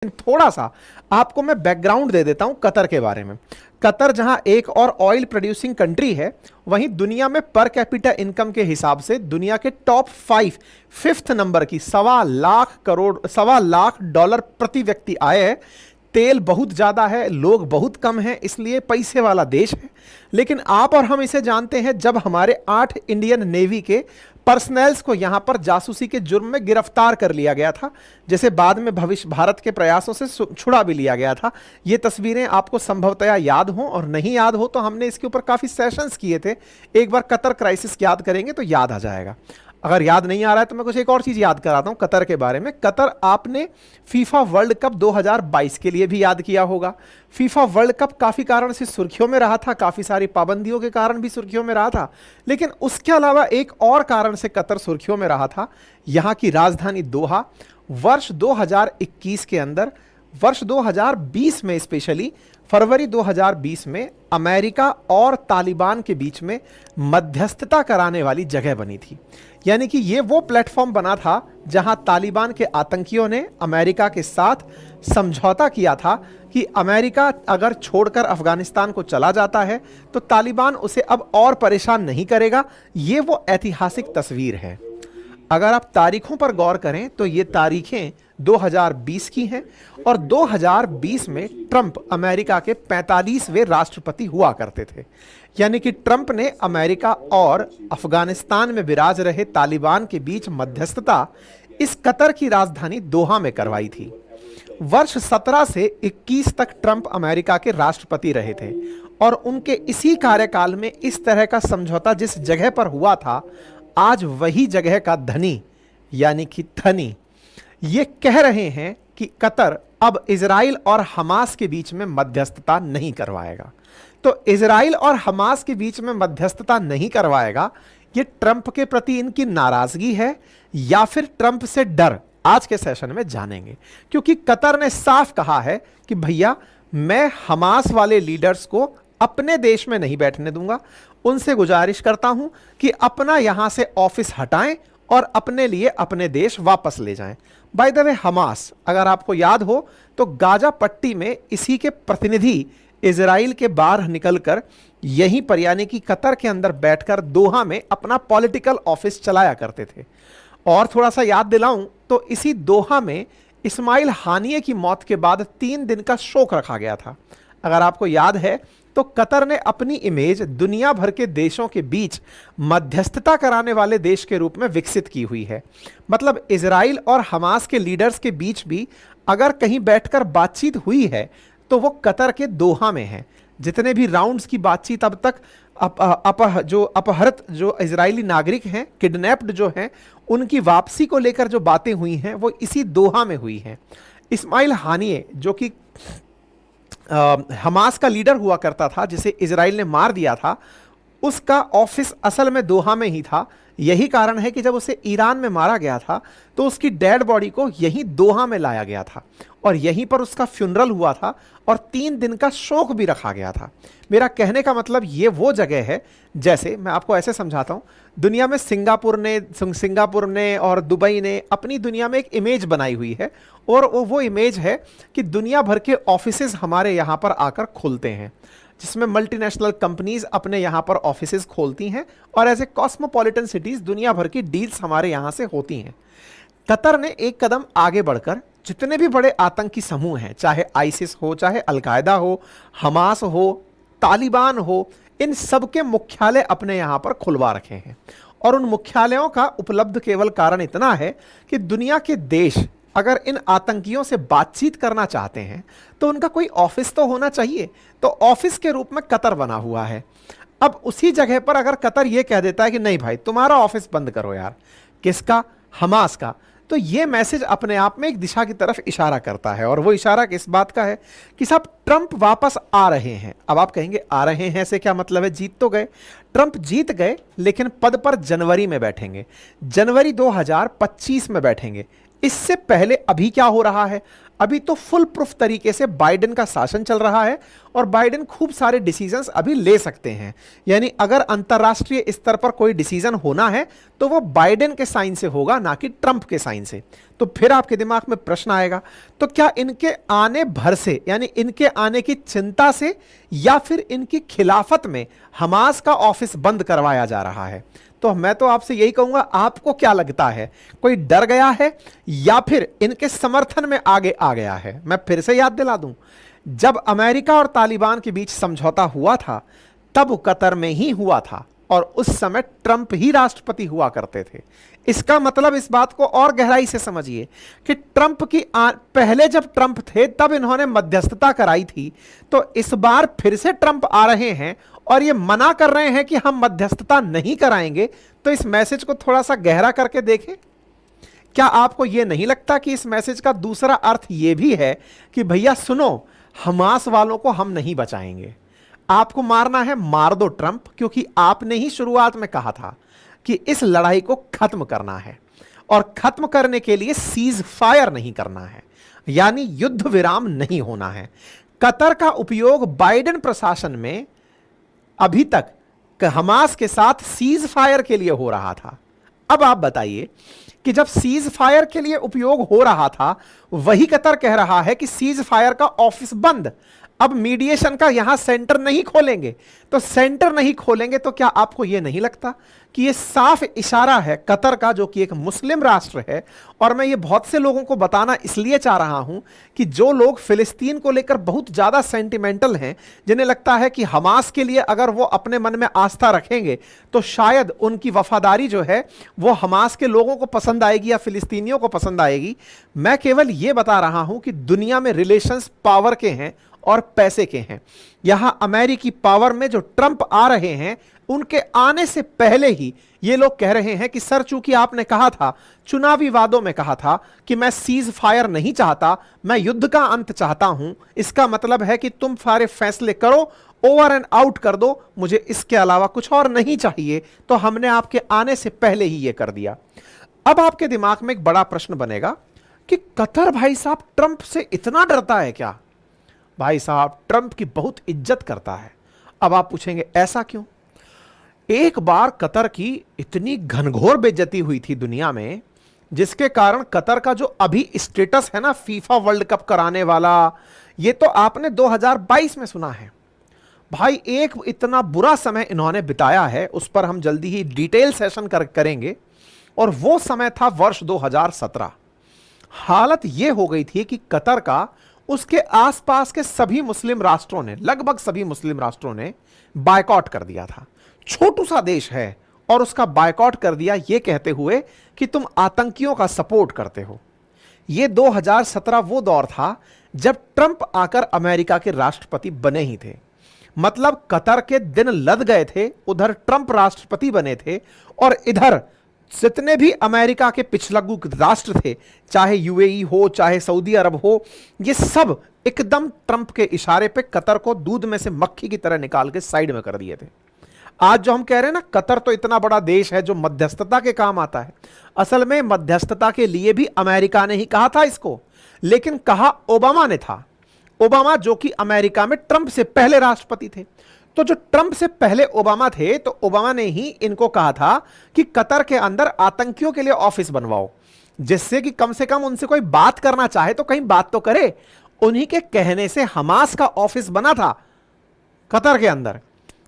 थोड़ा सा आपको मैं बैकग्राउंड दे देता हूं कतर के बारे में। कतर जहां एक और ऑयल प्रोड्यूसिंग कंट्री है, वहीं दुनिया में पर कैपिटा इनकम के हिसाब से दुनिया के टॉप 5 फिफ्थ नंबर की $1.25 लाख प्रति व्यक्ति आय है। तेल बहुत ज्यादा है, लोग बहुत कम हैं, इसलिए पैसे वाला देश है। लेकिन आप और हम इसे जानते हैं जब हमारे 8 इंडियन नेवी के पर्सनल्स को यहां पर जासूसी के जुर्म में गिरफ्तार कर लिया गया था, जैसे बाद में भविष्य भारत के प्रयासों से छुड़ा भी लिया गया था। ये तस्वीरें आपको संभवतया याद हो, और नहीं याद हो तो हमने इसके ऊपर काफी सेशंस किए थे। एक बार कतर क्राइसिस याद करेंगे तो याद आ जाएगा। अगर याद नहीं आ रहा है तो मैं कुछ एक और चीज याद कराता हूं कतर के बारे में। कतर आपने फीफा वर्ल्ड कप 2022 के लिए भी याद किया होगा। फीफा वर्ल्ड कप काफी कारण से सुर्खियों में रहा था, काफी सारी पाबंदियों के कारण भी सुर्खियों में रहा था, लेकिन उसके अलावा एक और कारण से कतर सुर्खियों में रहा था। यहां की राजधानी दोहा वर्ष 2021 के अंदर, वर्ष 2020 में स्पेशली फरवरी 2020 में अमेरिका और तालिबान के बीच में मध्यस्थता कराने वाली जगह बनी थी। यानी कि ये वो प्लेटफॉर्म बना था जहां तालिबान के आतंकियों ने अमेरिका के साथ समझौता किया था कि अमेरिका अगर छोड़कर अफगानिस्तान को चला जाता है तो तालिबान उसे अब और परेशान नहीं करेगा। ये वो ऐतिहासिक तस्वीर है। अगर आप तारीखों पर गौर करें तो ये तारीखें 2020 की हैं, और 2020 में ट्रंप अमेरिका के 45वें राष्ट्रपति हुआ करते थे। यानी कि ट्रंप ने अमेरिका और अफगानिस्तान में विराज रहे तालिबान के बीच मध्यस्थता इस कतर की राजधानी दोहा में करवाई थी। वर्ष 17 से 21 तक ट्रंप अमेरिका के राष्ट्रपति रहे थे, और उनके इसी कार्यकाल में इस तरह का समझौता जिस जगह पर हुआ था, आज वही जगह का धनी यानी कि धनी ये कह रहे हैं कि कतर अब इजराइल और हमास के बीच में मध्यस्थता नहीं करवाएगा। तो इजराइल और हमास के बीच में मध्यस्थता नहीं करवाएगा, ये ट्रंप के प्रति इनकी नाराजगी है या फिर ट्रंप से डर, आज के सेशन में जानेंगे। क्योंकि कतर ने साफ कहा है कि भैया मैं हमास वाले लीडर्स को अपने देश में नहीं बैठने दूंगा, उनसे गुजारिश करता हूं कि अपना यहां से ऑफिस हटाएं और अपने लिए अपने देश वापस ले जाएं। बाय द वे, हमास अगर आपको याद हो तो गाजा पट्टी में इसी के प्रतिनिधि इजराइल के बाहर निकलकर यहीं पर यानी कि कतर के अंदर बैठकर दोहा में अपना पॉलिटिकल ऑफिस चलाया करते थे। और थोड़ा सा याद दिलाऊं तो इसी दोहा में इस्माइल हानिये की मौत के बाद 3 दिन का शोक रखा गया था। अगर आपको याद है तो कतर ने अपनी इमेज दुनिया भर के देशों के बीच मध्यस्थता कराने वाले देश के रूप में विकसित की हुई है। मतलब इजराइल और हमास के लीडर्स के बीच भी अगर कहीं बैठकर बातचीत हुई है तो वो कतर के दोहा में है। जितने भी राउंड्स की बातचीत अब तक अपहृत जो इजरायली नागरिक हैं, किडनैप्ड जो हैं, उनकी वापसी को लेकर जो बातें हुई हैं वो इसी दोहा में हुई हैं। इस्माइल हानिये जो कि हमास का लीडर हुआ करता था, जिसे इजराइल ने मार दिया था, उसका ऑफिस असल में दोहा में ही था। यही कारण है कि जब उसे ईरान में मारा गया था तो उसकी डेड बॉडी को यहीं दोहा में लाया गया था, और यहीं पर उसका फ्यूनरल हुआ था, और 3 दिन का शोक भी रखा गया था। मेरा कहने का मतलब ये वो जगह है, जैसे मैं आपको ऐसे समझाता हूँ, दुनिया में सिंगापुर ने और दुबई ने अपनी दुनिया में एक इमेज बनाई हुई है, और वो इमेज है कि दुनिया भर के ऑफिसेज हमारे यहाँ पर आकर खुलते हैं, जिसमें मल्टीनेशनल कंपनीज अपने यहाँ पर ऑफिसेज खोलती हैं, और एज ए कॉस्मोपॉलिटन सिटीज दुनिया भर की डील्स हमारे यहाँ से होती हैं। कतर ने एक कदम आगे बढ़कर जितने भी बड़े आतंकी समूह हैं, चाहे आईसिस हो, चाहे अलकायदा हो, हमास हो, तालिबान हो, इन सब के मुख्यालय अपने यहाँ पर खुलवा रखे हैं। और उन मुख्यालयों का उपलब्ध केवल कारण इतना है कि दुनिया के देश अगर इन आतंकियों से बातचीत करना चाहते हैं तो उनका कोई ऑफिस तो होना चाहिए, तो ऑफिस के रूप में कतर बना हुआ है। अब उसी जगह पर अगर कतर यह कह देता है कि नहीं भाई तुम्हारा ऑफिस बंद करो यार, किसका? हमास का, तो यह मैसेज अपने आप में एक दिशा की तरफ इशारा करता है। और वो इशारा किस बात का है कि साहब ट्रंप वापस आ रहे हैं। अब आप कहेंगे आ रहे हैं से क्या मतलब है? जीत तो गए, ट्रंप जीत गए, लेकिन पद पर जनवरी में बैठेंगे, जनवरी 2025 में बैठेंगे। इससे पहले अभी क्या हो रहा है? अभी तो फुल प्रूफ तरीके से बाइडेन का शासन चल रहा है और बाइडेन खूब सारे डिसीजंस अभी ले सकते हैं। यानी अगर अंतर्राष्ट्रीय स्तर पर कोई डिसीजन होना है तो वो बाइडेन के साइन से होगा, ना कि ट्रंप के साइन से। तो फिर आपके दिमाग में प्रश्न आएगा, तो क्या इनके आने भर से, यानी इनके आने की चिंता से, या फिर इनकी खिलाफत में हमास का ऑफिस बंद करवाया जा रहा है? तो मैं तो आपसे यही कहूंगा, आपको क्या लगता है, कोई डर गया है या फिर इनके समर्थन में आगे आ गया है? मैं फिर से याद दिला दूं, जब अमेरिका और तालिबान के बीच समझौता हुआ था तब कतर में ही हुआ था और उस समय ट्रंप ही राष्ट्रपति हुआ करते थे। इसका मतलब इस बात को और गहराई से समझिए कि ट्रंप की पहले जब ट्रंप थे तब इन्होंने मध्यस्थता कराई थी, तो इस बार फिर से ट्रंप आ रहे हैं और ये मना कर रहे हैं कि हम मध्यस्थता नहीं कराएंगे। तो इस मैसेज को थोड़ा सा गहरा करके देखें। क्या आपको यह नहीं लगता कि इस मैसेज का दूसरा अर्थ यह भी है कि भैया सुनो, हमास वालों को हम नहीं बचाएंगे, आपको मारना है मार दो ट्रंप, क्योंकि आपने ही शुरुआत में कहा था कि इस लड़ाई को खत्म करना है और खत्म करने के लिए सीज फायर नहीं करना है, यानी युद्ध विराम नहीं होना है। कतर का उपयोग बाइडेन प्रशासन में अभी तक हमास के साथ सीज फायर के लिए हो रहा था। अब आप बताइए कि जब सीज फायर के लिए उपयोग हो रहा था, वही कतर कह रहा है कि सीज फायर का ऑफिस बंद, अब मीडिएशन का यहां सेंटर नहीं खोलेंगे। तो सेंटर नहीं खोलेंगे तो क्या आपको यह नहीं लगता कि यह साफ इशारा है कतर का, जो कि एक मुस्लिम राष्ट्र है? और मैं ये बहुत से लोगों को बताना इसलिए चाह रहा हूं कि जो लोग फिलिस्तीन को लेकर बहुत ज्यादा सेंटिमेंटल हैं, जिन्हें लगता है कि हमास के लिए अगर वो अपने मन में आस्था रखेंगे तो शायद उनकी वफादारी जो है वो हमास के लोगों को पसंद आएगी या फिलिस्तीनियों को पसंद आएगी। मैं केवल यह बता रहा हूं कि दुनिया में रिलेशंस पावर के हैं और पैसे के हैं। यहां अमेरिकी पावर में जो ट्रंप आ रहे हैं, उनके आने से पहले ही ये लोग कह रहे हैं कि सर, चूंकि आपने कहा था, चुनावी वादों में कहा था कि मैं सीज फायर नहीं चाहता, मैं युद्ध का अंत चाहता हूं, इसका मतलब है कि तुम सारे फैसले करो, ओवर एंड आउट कर दो, मुझे इसके अलावा कुछ और नहीं चाहिए। तो हमने आपके आने से पहले ही यह कर दिया। अब आपके दिमाग में एक बड़ा प्रश्न बनेगा कि कतर भाई साहब ट्रंप से इतना डरता है क्या? भाई साहब, ट्रंप की बहुत इज्जत करता है। अब आप पूछेंगे ऐसा क्यों? एक बार कतर की इतनी घनघोर बेइज्जती हुई थी दुनिया में, जिसके कारण कतर का जो अभी स्टेटस है ना फीफा वर्ल्ड कप कराने वाला, ये तो आपने 2022 में सुना है। भाई एक इतना बुरा समय इन्होंने बिताया है, उस पर हम जल्दी ही डिटेल सेशन करेंगे। और वो समय था वर्ष 2017। हालत यह हो गई थी कि कतर का उसके आसपास के सभी मुस्लिम राष्ट्रों ने, लगभग सभी मुस्लिम राष्ट्रों ने बायकॉट कर दिया था। छोटू सा देश है और उसका बायकॉट कर दिया, यह कहते हुए कि तुम आतंकियों का सपोर्ट करते हो। यह 2017 वो दौर था जब ट्रंप आकर अमेरिका के राष्ट्रपति बने ही थे। मतलब कतर के दिन लद गए थे, उधर ट्रंप राष्ट्रपति बने थे और इधर जितने भी अमेरिका के पिछलग्गू राष्ट्र थे, चाहे यूएई हो, चाहे सऊदी अरब हो, ये सब एकदम ट्रंप के इशारे पे कतर को दूध में से मक्खी की तरह निकाल के साइड में कर दिए थे। आज जो हम कह रहे हैं ना, कतर तो इतना बड़ा देश है जो मध्यस्थता के काम आता है, असल में मध्यस्थता के लिए भी अमेरिका ने ही कहा था इसको, लेकिन कहा ओबामा ने था। ओबामा जो कि अमेरिका में ट्रंप से पहले राष्ट्रपति थे। तो जो ट्रंप से पहले ओबामा थे, तो ओबामा ने ही इनको कहा था कि कतर के अंदर आतंकियों के लिए ऑफिस बनवाओ, जिससे कि कम से कम उनसे कोई बात करना चाहे तो कहीं बात तो करे। उन्हीं के कहने से हमास का ऑफिस बना था कतर के अंदर।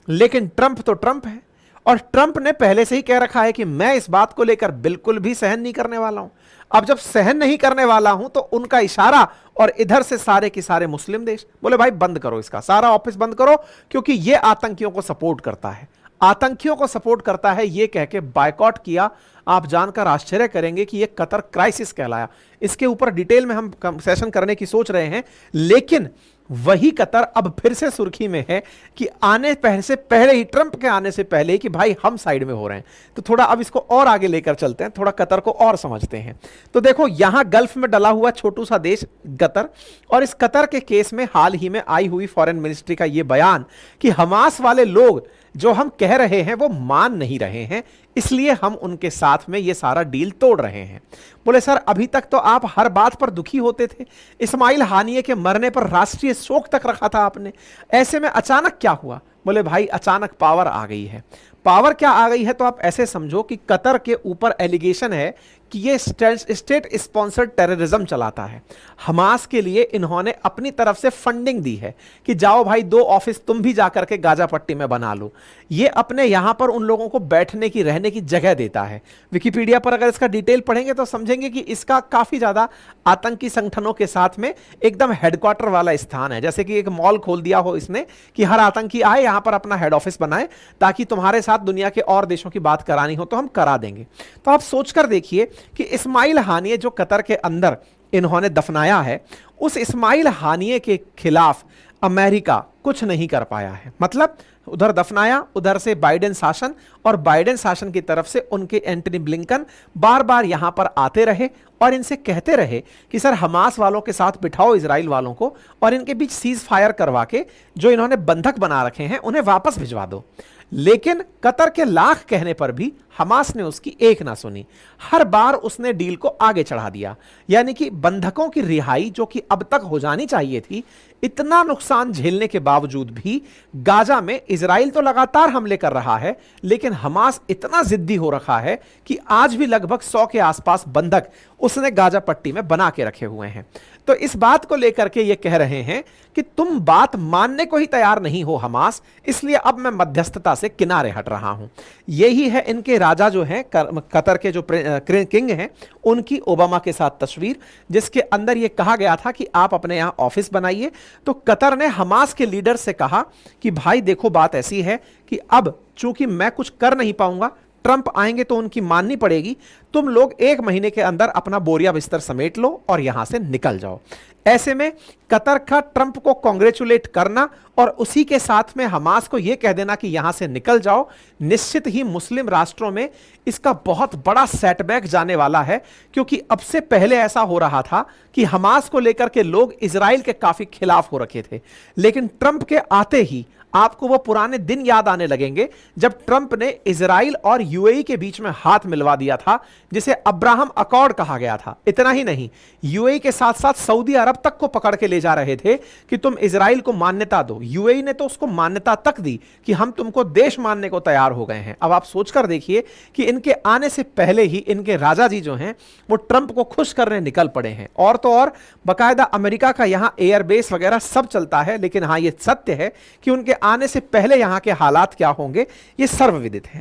लेकिन ट्रंप तो ट्रंप है और ट्रंप ने पहले से ही कह रखा है कि मैं इस बात को लेकर बिल्कुल भी सहन नहीं करने वाला हूं। अब जब सहन नहीं करने वाला हूं तो उनका इशारा, और इधर से सारे के सारे मुस्लिम देश बोले भाई बंद करो, इसका सारा ऑफिस बंद करो, क्योंकि यह आतंकियों को सपोर्ट करता है, आतंकियों को सपोर्ट करता है, यह कह के बायकॉट किया। आप जानकर आश्चर्य करेंगे कि यह कतर क्राइसिस कहलाया। इसके ऊपर डिटेल में हम सेशन करने की सोच रहे हैं, लेकिन वही कतर अब फिर से सुर्खी में है कि आने से पहले ही, ट्रंप के आने से पहले ही, कि भाई हम साइड में हो रहे हैं। तो थोड़ा अब इसको और आगे लेकर चलते हैं, थोड़ा कतर को और समझते हैं। तो देखो, यहां गल्फ में डला हुआ छोटू सा देश कतर, और इस कतर के केस में हाल ही में आई हुई फॉरेन मिनिस्ट्री का यह बयान कि हमास वाले लोग जो हम कह रहे हैं वो मान नहीं रहे हैं, इसलिए हम उनके साथ में ये सारा डील तोड़ रहे हैं। बोले सर अभी तक तो आप हर बात पर दुखी होते थे, इस्माइल हानिये के मरने पर राष्ट्रीय शोक तक रखा था आपने, ऐसे में अचानक क्या हुआ? बोले भाई अचानक पावर आ गई है। पावर क्या आ गई है? तो आप ऐसे समझो कि कतर के ऊपर एलिगेशन है कि ये स्टेट स्पॉन्सर्ड टेररिज्म चलाता है। हमास के लिए इन्होंने अपनी तरफ से फंडिंग दी है कि जाओ भाई 2 ऑफिस तुम भी जाकर के गाजा पट्टी में बना लो। ये अपने यहां पर उन लोगों को बैठने की, रहने की जगह देता है। विकिपीडिया पर अगर इसका डिटेल पढ़ेंगे तो समझेंगे कि इसका काफी ज्यादा आतंकी संगठनों के साथ में एकदम हेडक्वार्टर वाला स्थान है। जैसे कि एक मॉल खोल दिया हो इसने कि हर आतंकी आए यहां पर अपना हेड ऑफिस बनाए, ताकि तुम्हारे साथ दुनिया के और देशों की बात करानी हो तो हम करा देंगे। तो आप सोचकर देखिए कि इस्माइल हानिये जो कतर के अंदर इन्होंने दफनाया है, उस इस्माइल हानिये के खिलाफ अमेरिका कुछ नहीं कर पाया है। मतलब उधर दफनाया, उधर से बाइडेन शासन, और बाइडेन शासन की तरफ से उनके एंटनी ब्लिंकन बार बार यहां पर आते रहे और इनसे कहते रहे कि सर हमास वालों के साथ बिठाओ इजराइल वालों को, और इनके बीच सीज फायर करवा के जो इन्होंने बंधक बना रखे हैं उन्हें वापस भिजवा दो। लेकिन कतर के लाख कहने पर भी हमास ने उसकी एक ना सुनी। हर बार उसने डील को आगे चढ़ा दिया, यानी कि बंधकों की रिहाई जो कि अब तक हो जानी चाहिए थी, इतना नुकसान झेलने के बावजूद भी गाजा में इजराइल तो लगातार हमले कर रहा है, लेकिन हमास इतना जिद्दी हो रखा है कि आज भी लगभग 100 के आसपास बंधक उसने गाजा पट्टी में बना के रखे हुए हैं। तो इस बात को लेकर के ये कह रहे हैं कि तुम बात मानने को ही तैयार नहीं हो हमास, इसलिए अब मैं मध्यस्थता से किनारे हट रहा हूं। यही है इनके राजा जो हैं, कतर के जो किंग हैं, उनकी ओबामा के साथ तस्वीर, जिसके अंदर यह कहा गया था कि आप अपने यहां ऑफिस बनाइए। तो कतर ने हमास के लीडर से कहा कि भाई देखो बात ऐसी है कि अब चूंकि मैं कुछ कर नहीं पाऊंगा, ट्रंप आएंगे तो उनकी माननी पड़ेगी, तुम लोग 1 महीने के अंदर अपना बोरिया बिस्तर समेट लो और यहां से निकल जाओ। ऐसे में कतर का ट्रंप को कांग्रेचुलेट करना और उसी के साथ में हमास को यह कह देना कि यहां से निकल जाओ, निश्चित ही मुस्लिम राष्ट्रों में इसका बहुत बड़ा सेटबैक जाने वाला है। क्योंकि अब से पहले ऐसा हो रहा था कि हमास को लेकर के लोग इजराइल के काफी खिलाफ हो रखे थे, लेकिन ट्रंप के आते ही आपको वो पुराने दिन याद आने लगेंगे जब ट्रंप ने इजराइल और यूएई के बीच में हाथ मिलवा दिया था, जिसे अब्राहम अकॉर्ड कहा गया था। इतना ही नहीं, यूएई के साथ साथ सऊदी अरब तक को पकड़ के ले जा रहे थे कि तुम इजराइल को मान्यता दो। यूएई ने तो उसको मान्यता तक दी कि हम तुमको देश मानने को तैयार हो गए हैं। अब आप सोचकर देखिए कि इनके आने से पहले ही इनके राजा जी जो हैं वो ट्रंप को खुश करने निकल पड़े हैं। और तो और बाकायदा अमेरिका का यहां एयरबेस वगैरह सब चलता है, लेकिन हां ये सत्य है कि उनके आने से पहले यहां के हालात क्या होंगे ये सर्वविदित है।